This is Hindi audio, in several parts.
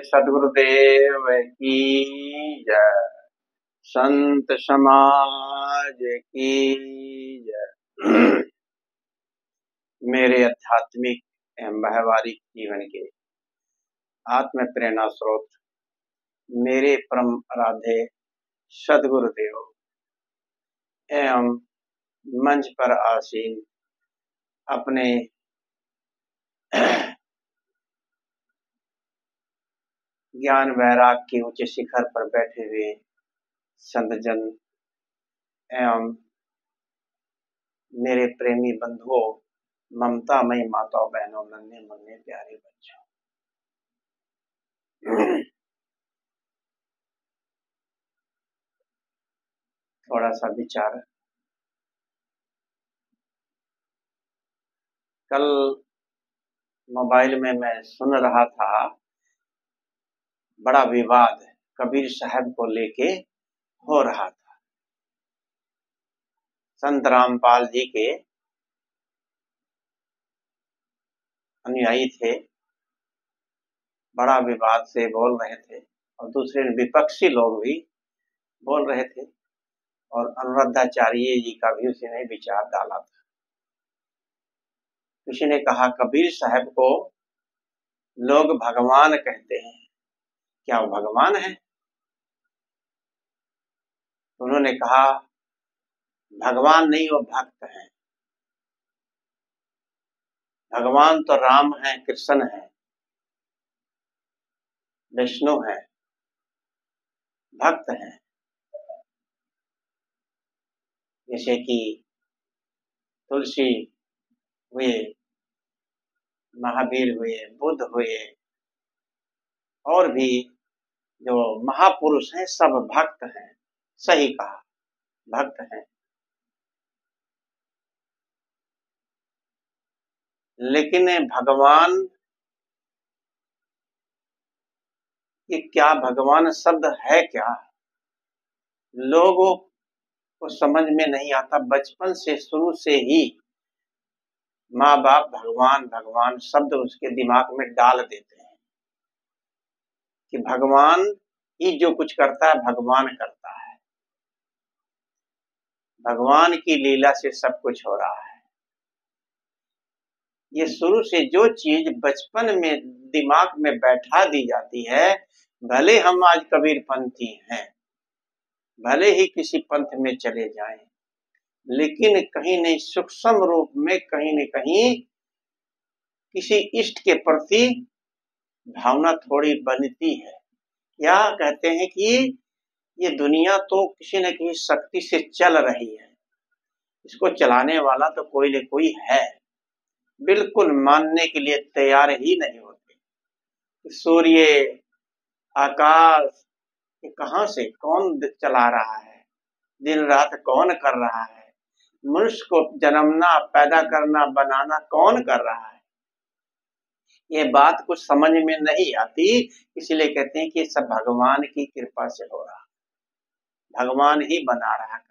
सद्गुरुदेव की जय। संत समाज की जय। मेरे आध्यात्मिक एवं व्यवहारिक जीवन के आत्म प्रेरणा स्रोत मेरे परम आराध्य सद्गुरुदेव एवं मंच पर आसीन अपने ज्ञान वैराग के ऊंचे शिखर पर बैठे हुए संतजन एवं मेरे प्रेमी बंधुओं, ममतामयी माताओं, बहनों, नन्हे मुन्ने प्यारे बच्चों, थोड़ा सा विचार। कल मोबाइल में मैं सुन रहा था, बड़ा विवाद कबीर साहब को लेके हो रहा था। संत रामपाल जी के अनुयायी थे, बड़ा विवाद से बोल रहे थे और दूसरे विपक्षी लोग भी बोल रहे थे और अनुरुद्धाचार्य जी का भी उसी ने विचार डाला था। किसी ने कहा कबीर साहब को लोग भगवान कहते हैं, क्या वो भगवान है? उन्होंने कहा भगवान नहीं, वो भक्त हैं। भगवान तो राम है, कृष्ण है, विष्णु है, भक्त हैं। जैसे कि तुलसी हुए, महावीर हुए, बुद्ध हुए और भी जो महापुरुष हैं सब भक्त हैं। सही कहा, भक्त हैं। लेकिन भगवान ये क्या, भगवान शब्द है क्या, लोगों को समझ में नहीं आता। बचपन से शुरू से ही माँ बाप भगवान भगवान शब्द उसके दिमाग में डाल देते हैं कि भगवान ही जो कुछ करता है भगवान करता है, भगवान की लीला से सब कुछ हो रहा है। ये शुरू से जो चीज बचपन में दिमाग में बैठा दी जाती है, भले हम आज कबीर पंथी हैं, भले ही किसी पंथ में चले जाएं, लेकिन कहीं न सूक्ष्म रूप में कहीं न कहीं किसी इष्ट के प्रति भावना थोड़ी बनती है। क्या कहते हैं कि ये दुनिया तो किसी न किसी शक्ति से चल रही है, इसको चलाने वाला तो कोई न कोई है। बिल्कुल मानने के लिए तैयार ही नहीं होते। सूर्य, आकाश, ये कहां से कौन चला रहा है, दिन रात कौन कर रहा है, मनुष्य को जन्मना, पैदा करना, बनाना कौन कर रहा है, ये बात कुछ समझ में नहीं आती। इसलिए कहते हैं कि सब भगवान की कृपा से हो रहा, भगवान ही बना रहा कर।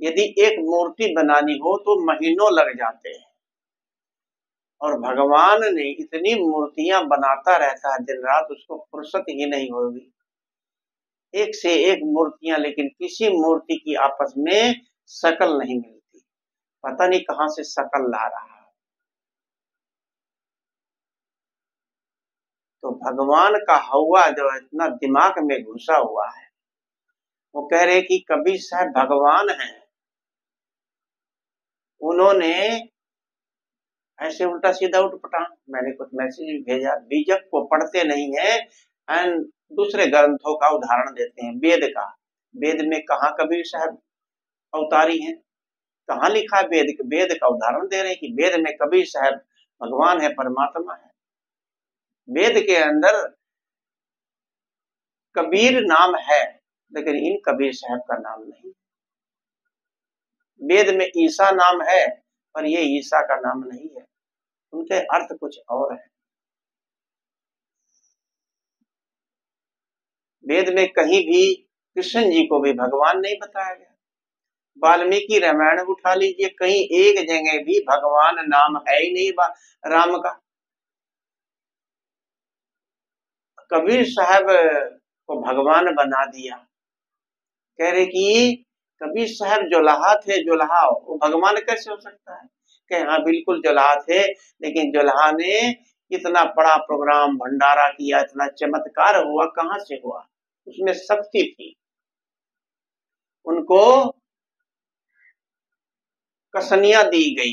यदि एक मूर्ति बनानी हो तो महीनों लग जाते हैं और भगवान ने इतनी मूर्तियां बनाता रहता है दिन रात, उसको फुर्सत ही नहीं होगी। एक से एक मूर्तियां, लेकिन किसी मूर्ति की आपस में शकल नहीं मिलती। पता नहीं कहां से शकल ला रहा है। तो भगवान का हवा जो इतना दिमाग में घुसा हुआ है, वो कह रहे कि कबीर साहब भगवान हैं। उन्होंने ऐसे उल्टा सीधा उठपटांग, मैंने कुछ मैसेज भेजा, बीजक को पढ़ते नहीं है एंड दूसरे ग्रंथों का उदाहरण देते हैं, वेद का। वेद में कहा कबीर साहब अवतारी हैं, कहाँ लिखा है वेद? वेद का उदाहरण दे रहे हैं कि वेद में कबीर साहब भगवान है, परमात्मा है। वेद के अंदर कबीर नाम है, लेकिन इन कबीर साहब का नाम नहीं। वेद में ईसा नाम है, पर ये ईसा का नाम नहीं है, उनके अर्थ कुछ और है। वेद में कहीं भी कृष्ण जी को भी भगवान नहीं बताया गया। वाल्मीकि रामायण उठा लीजिए, कहीं एक जगह भी भगवान नाम है ही नहीं राम का। कबीर साहब को भगवान बना दिया। कह रहे कि कबीर साहब जुलाहा थे, जुलाहा, वो भगवान कैसे हो सकता है? कहे हाँ बिल्कुल जुलाहा थे, लेकिन जुलाहा ने इतना बड़ा प्रोग्राम भंडारा किया, इतना चमत्कार हुआ, कहाँ से हुआ? उसमें शक्ति थी। उनको कसनियां दी गई,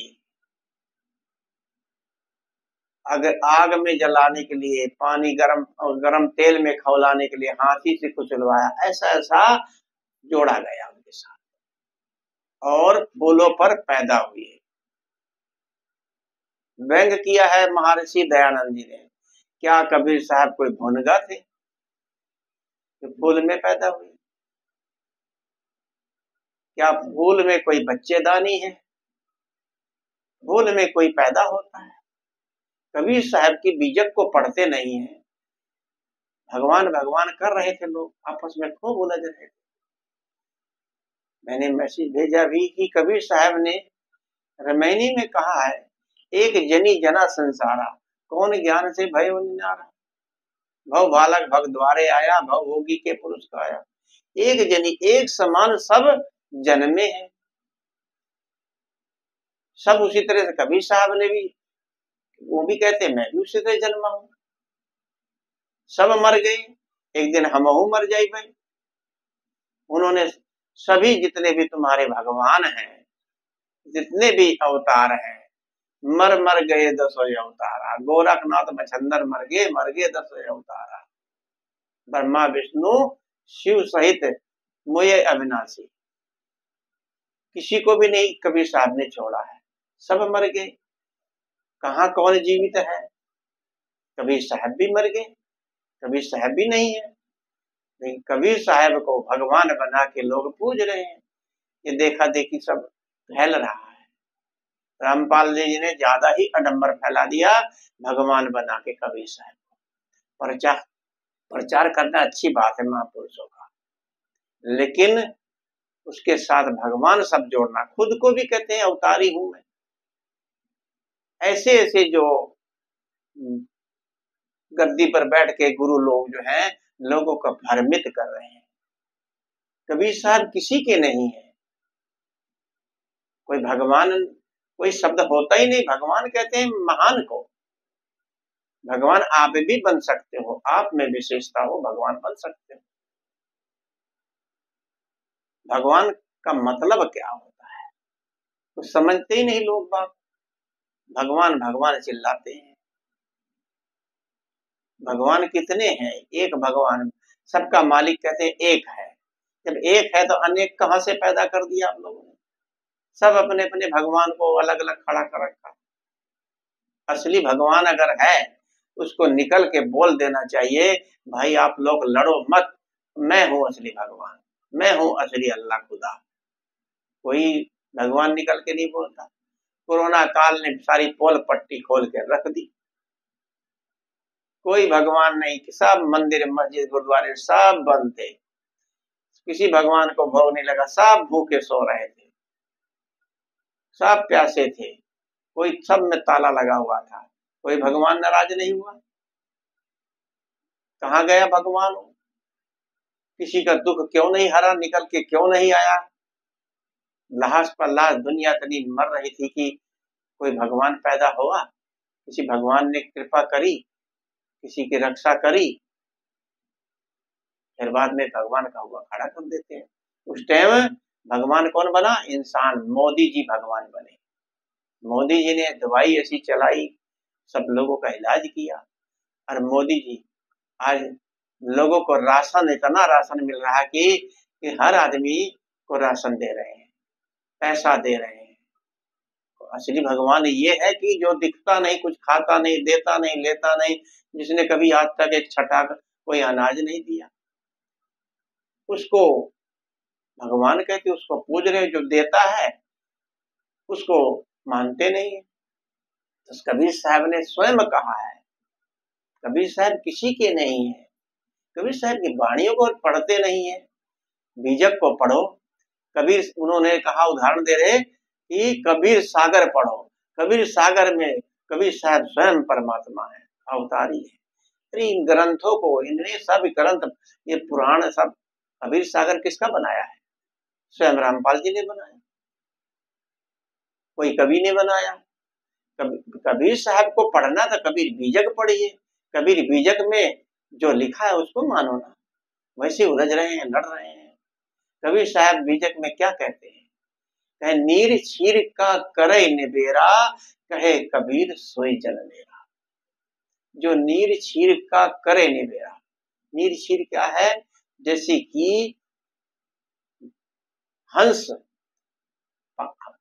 अगर आग में जलाने के लिए, पानी गरम तेल में खौलाने के लिए हाथी से कुचलवाया, ऐसा ऐसा जोड़ा गया उनके साथ, और फूलों पर पैदा हुए। व्यंग किया है महर्षि दयानंद जी ने, क्या कबीर साहब कोई भुनगा थे जो फूल में पैदा हुए? क्या फूल में कोई बच्चेदानी है? फूल में कोई पैदा होता है? कबीर साहब की बीजक को पढ़ते नहीं है, भगवान भगवान कर रहे थे, लोग आपस में खूब उलझ रहे थे। मैंने मैसेज भेजा भी कि कबीर साहब ने रामायणी में कहा है, एक जनी जना संसारा, कौन ज्ञान से भय निनारा, भव बालक भग द्वारे आया, भव भोगी के पुरुष का आया। एक जनी, एक समान सब जन्मे हैं। सब उसी तरह से कबीर साहब ने भी, वो भी कहते मैं भी उसी तरह जन्मा हूं। सब मर गए, एक दिन हमहू मर जाए भाई। उन्होंने सभी जितने भी तुम्हारे भगवान हैं, जितने भी अवतार हैं, मर मर गए दसों अवतारा। गोरखनाथ मच्छंदर मर गए दसों अवतारा। ब्रह्मा विष्णु शिव सहित मोये अविनाशी, किसी को भी नहीं कबीर साहब ने छोड़ा है, सब मर गए। कहाँ कौन जीवित है? कबीर साहब भी मर गए, कबीर साहब भी नहीं है, लेकिन कबीर साहब को भगवान बना के लोग पूज रहे हैं। ये देखा देखी सब फैल रहा है। रामपाल जी ने ज्यादा ही अडंबर फैला दिया, भगवान बना के कबीर साहब को। प्रचार करना अच्छी बात है महापुरुषों का, लेकिन उसके साथ भगवान सब जोड़ना। खुद को भी कहते हैं अवतारी हूं मैं। ऐसे ऐसे जो गद्दी पर बैठ के गुरु लोग जो हैं, लोगों को भ्रमित कर रहे हैं। कबीर साहब किसी के नहीं है, कोई भगवान, कोई शब्द होता ही नहीं। भगवान कहते हैं महान को। भगवान आप भी बन सकते हो, आप में विशेषता हो, भगवान बन सकते हो। भगवान का मतलब क्या होता है कुछ तो समझते ही नहीं लोग बात। भगवान भगवान चिल्लाते हैं। भगवान कितने हैं? एक भगवान, सबका मालिक कहते हैं एक है। जब एक है तो अनेक कहां से पैदा कर दिया आप लोगों ने? सब अपने अपने भगवान को अलग अलग खड़ा कर रखा। असली भगवान अगर है, उसको निकल के बोल देना चाहिए, भाई आप लोग लड़ो मत, मैं हूं असली भगवान, मैं हूं असली अल्लाह खुदा। कोई भगवान निकल के नहीं बोलता। कोरोना काल ने सारी पोल पट्टी खोल के रख दी। कोई भगवान नहीं, सब मंदिर मस्जिद गुरुद्वारे सब बंद थे। किसी भगवान को भोग नहीं लगा, सब भूखे सो रहे थे, सब प्यासे थे, कोई सब में ताला लगा हुआ था। कोई भगवान नाराज नहीं हुआ। कहाँ गया भगवान? किसी का दुख क्यों नहीं हरा, निकल के क्यों नहीं आया? लाश पर लाश दुनिया इतनी मर रही थी कि कोई भगवान पैदा हुआ? किसी भगवान ने कृपा करी, किसी की रक्षा करी? फिर बाद में भगवान का हुआ खड़ा कर देते हैं। उस टाइम भगवान कौन बना? इंसान। मोदी जी भगवान बने। मोदी जी ने दवाई ऐसी चलाई, सब लोगों का इलाज किया। और मोदी जी आज लोगों को राशन, इतना राशन मिल रहा है कि हर आदमी को राशन दे रहे हैं, पैसा दे रहे हैं। तो असली भगवान ये है कि जो दिखता नहीं, कुछ खाता नहीं, देता नहीं, लेता नहीं, जिसने कभी आज तक एक छठा कोई अनाज नहीं दिया, उसको भगवान कहते, उसको पूज रहे। जो देता है उसको मानते नहीं है। तो कबीर साहब ने स्वयं कहा है, कबीर साहब किसी के नहीं है। कबीर साहब की वाणियों को पढ़ते नहीं है, बीजक को पढ़ो। कबीर, उन्होंने कहा, उदाहरण दे रहे कि कबीर सागर पढ़ो। कबीर सागर में कबीर साहब स्वयं परमात्मा है, अवतारी है। अरे इन ग्रंथों को, इन्हें सब ग्रंथ, ये पुराण सब, कबीर सागर किसका बनाया है? स्वयं रामपाल जी ने बनाया, कोई कवि ने बनाया। कबीर साहब को पढ़ना था, कबीर बीजक पढ़िए, कबीर बीजक में जो लिखा है उसको मानो ना। वैसे उलझ रहे हैं, लड़ रहे हैं। कबीर साहब बीजक में क्या कहते हैं? कहे नीर छीर का करे निबेरा, कहे कबीर सोई जन मेरा। जो नीर छीर का करे निबेरा, नीर छीर क्या है? जैसे कि हंस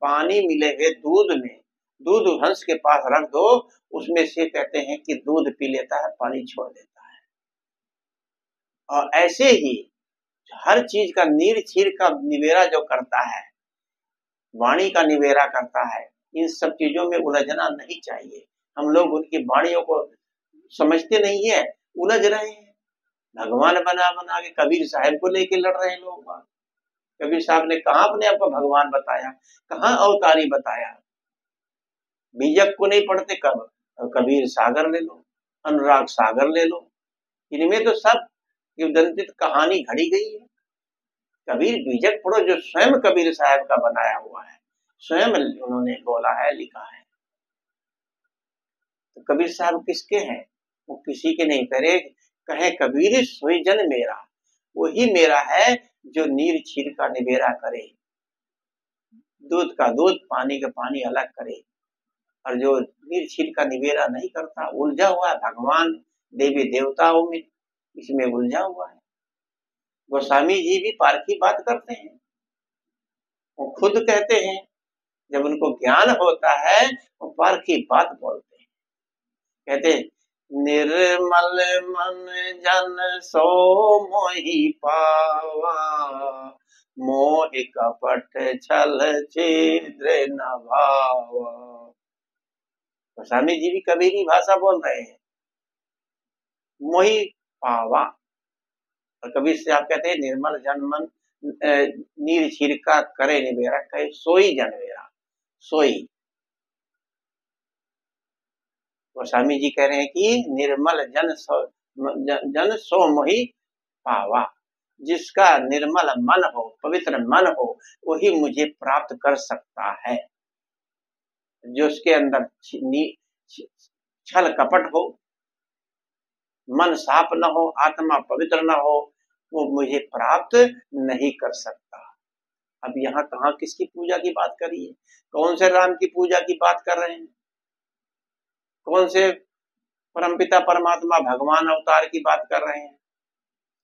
पानी मिले हुए दूध में, दूध हंस के पास रख दो, उसमें से कहते हैं कि दूध पी लेता है, पानी छोड़ देता है। और ऐसे ही हर चीज का नीर छीर का निबेरा जो करता है, वाणी का निबेरा करता है, इन सब चीजों में उलझना नहीं चाहिए। हम लोग उनकी वाणियों को समझते नहीं है, उलझ रहे हैं। भगवान बना बना के कबीर साहब को लेके लड़ रहे हैं लोग। कबीर साहब ने कहा अपने आप को भगवान बताया, कहाँ अवतारी बताया? बीजक को नहीं पढ़ते कब? कबीर सागर ले लो, अनुराग सागर ले लो, इनमें तो सब युद्धंतित कहानी घड़ी गई है। कबीर बीजक पढ़ो जो स्वयं कबीर साहब का बनाया हुआ है, स्वयं उन्होंने बोला है, लिखा है। तो कबीर साहब किसके हैं? वो किसी के नहीं। करे कहे कबीर सोई जन मेरा, वही मेरा है जो नीर छीर का निबेरा करे, दूध का दूध, पानी का पानी अलग करे। और जो नीर छीर का निबेरा नहीं करता, उलझा हुआ है भगवान देवी देवताओं में, इसमें उलझा हुआ है। गोस्वामी जी भी पारखी बात करते हैं, वो खुद कहते हैं, जब उनको ज्ञान होता है वो पारखी बात बोलते हैं। कहते हैं निर्मल मन जन सो मोहि पावा, मोह कपट छल छिद्र न भावा। गोस्वामी जी भी कबीरी भाषा बोल रहे हैं, मोहि पावा। और कबीर से आप कहते हैं निर्मल जन मन नीर छीर का करे निबेरा, कहे सोई जन मेरा, सोई। गोस्वामी जी कह रहे हैं कि निर्मल जन सो मोहि पावा, जिसका निर्मल मन हो, पवित्र मन हो, वही मुझे प्राप्त कर सकता है। जो उसके अंदर छल कपट हो, मन साफ न हो, आत्मा पवित्र न हो, वो मुझे प्राप्त नहीं कर सकता। अब यहाँ कहाँ किसकी पूजा की बात करी है? कौन से राम की पूजा की बात कर रहे हैं? कौन से परमपिता परमात्मा भगवान अवतार की बात कर रहे हैं?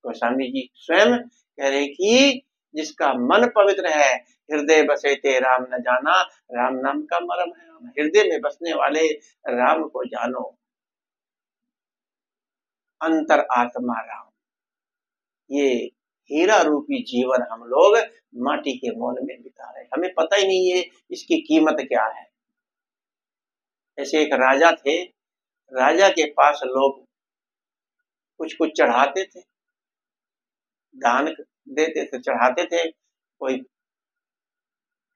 गोस्वामी जी स्वयं कह रहे कि जिसका मन पवित्र है, हृदय बसे ते राम न जाना, राम नाम का मर्म है। हृदय में बसने वाले राम को जानो, अंतर आत्मा राम। ये हीरा रूपी जीवन हम लोग माटी के मोल में बिता रहे हैं, हमें पता ही नहीं है इसकी कीमत क्या है। ऐसे एक राजा थे, राजा के पास लोग कुछ कुछ चढ़ाते थे, दान देते थे, चढ़ाते थे। कोई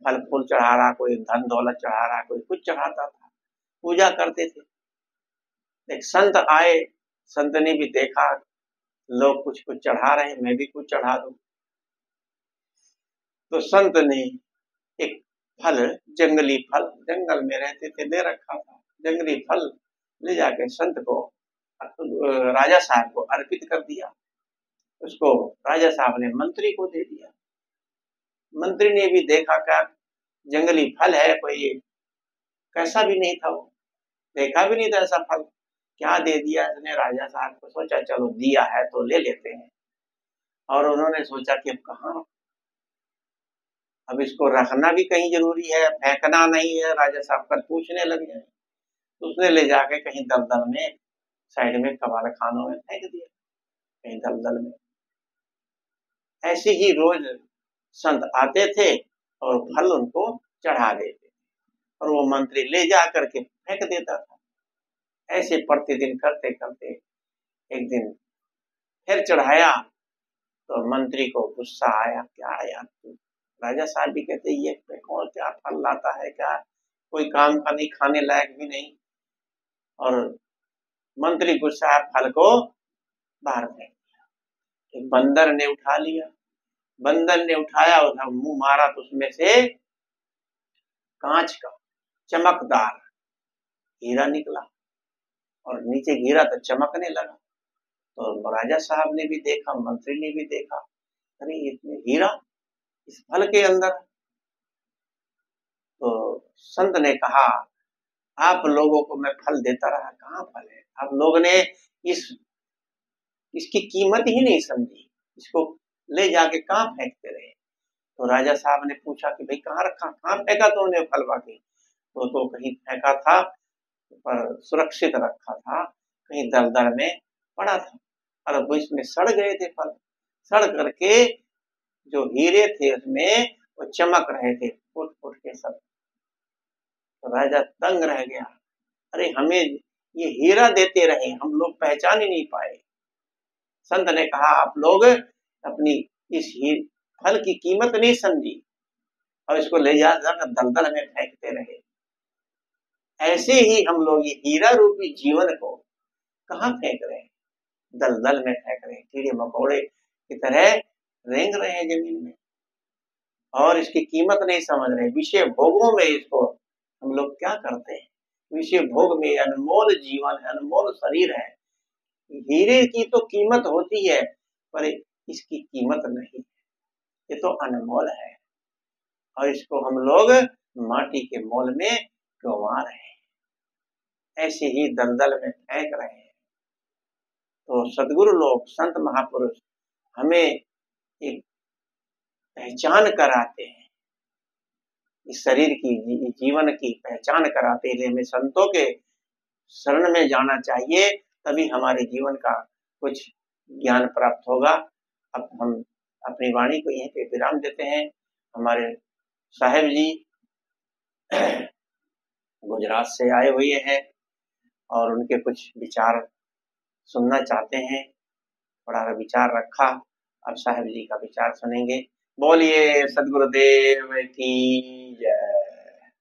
फल फूल चढ़ा रहा, कोई धन दौलत चढ़ा रहा, कोई कुछ चढ़ाता था, पूजा करते थे। एक संत आए, संत ने भी देखा लोग कुछ कुछ चढ़ा रहे, मैं भी कुछ चढ़ा दूं। तो संत ने एक फल, जंगली फल, जंगल में रहते थे, दे रखा था। जंगली फल ले जाके संत को, राजा साहब को अर्पित कर दिया। उसको राजा साहब ने मंत्री को दे दिया। मंत्री ने भी देखा क्या जंगली फल है, कोई कैसा भी नहीं था, वो देखा भी नहीं था ऐसा फल, क्या दे दिया इसने राजा साहब को। सोचा चलो दिया है तो ले लेते हैं। और उन्होंने सोचा कि अब कहाँ, अब इसको रखना भी कहीं जरूरी है, फेंकना नहीं है। राजा साहब का पूछने लग गए, तो उसने ले जाके कहीं दलदल में, साइड में कबाड़ खानों में फेंक दिया, कहीं दलदल में। ऐसे ही रोज संत आते थे और फल उनको चढ़ा देते, और वो मंत्री ले जा करके फेंक देता था। ऐसे प्रतिदिन करते करते एक दिन फिर चढ़ाया, तो मंत्री को गुस्सा आया, क्या आया तू? राजा साहब भी कहते ये कौन क्या फल लाता है, क्या कोई काम का नहीं, खाने लायक भी नहीं, और मंत्री गुस्सा है, फल को बाहर फेंक दिया। एक बंदर ने उठा लिया, बंदर ने उठाया, उसका मुंह मारा तो उसमें से कांच का चमकदार हीरा निकला और नीचे गिरा तो चमकने लगा। तो राजा साहब ने भी देखा, मंत्री ने भी देखा, अरे इसमें हीरा इस फल के अंदर। तो संत ने कहा, आप लोगों को मैं फल देता रहा, कहाँ फल है? आप लोगों ने इसकी कीमत ही नहीं समझी, इसको ले जाके कहाँ फेंकते रहे। तो राजा साहब ने पूछा कि भाई कहाँ रखा, कहाँ फेंका तुमने फल? बाकी तो कहीं फेंका था पर सुरक्षित रखा था, कहीं दलदल में पड़ा था, और वो इसमें सड़ गए थे फल। सड़ करके जो हीरे थे उसमें वो चमक रहे थे, फुट फुट के सब। तो राजा दंग रह गया, अरे हमें ये हीरा देते रहे, हम लोग पहचान ही नहीं पाए। संत ने कहा, आप लोग अपनी इस फल की कीमत नहीं समझी और इसको ले जाकर दलदल में फेंकते रहे। ऐसे ही हम लोग ये हीरा रूपी जीवन को कहाँ फेंक रहे हैं? दलदल में फेंक रहे हैं, कीड़े मकोड़े की तरह रेंग रहे हैं जमीन में और इसकी कीमत नहीं समझ रहे। विषय भोगों में इसको हम लोग क्या करते हैं? विषय भोग में अनमोल जीवन है, अनमोल शरीर है। हीरे की तो कीमत होती है पर इसकी कीमत नहीं, ये तो अनमोल है और इसको हम लोग माटी के मोल में गंवा रहे हैं, ऐसे ही दलदल में फेंक रहे हैं। तो सदगुरु लोग, संत महापुरुष हमें एक पहचान कराते हैं, इस शरीर की, जीवन की पहचान कराते हैं। हमें संतों के शरण में जाना चाहिए, तभी हमारे जीवन का कुछ ज्ञान प्राप्त होगा। अब हम अपनी वाणी को यहीं पे विराम देते हैं। हमारे साहेब जी गुजरात से आए हुए हैं और उनके कुछ विचार सुनना चाहते हैं। बड़ा विचार रखा, अब साहेब जी का विचार सुनेंगे। बोलिए सदगुरुदेव की जय।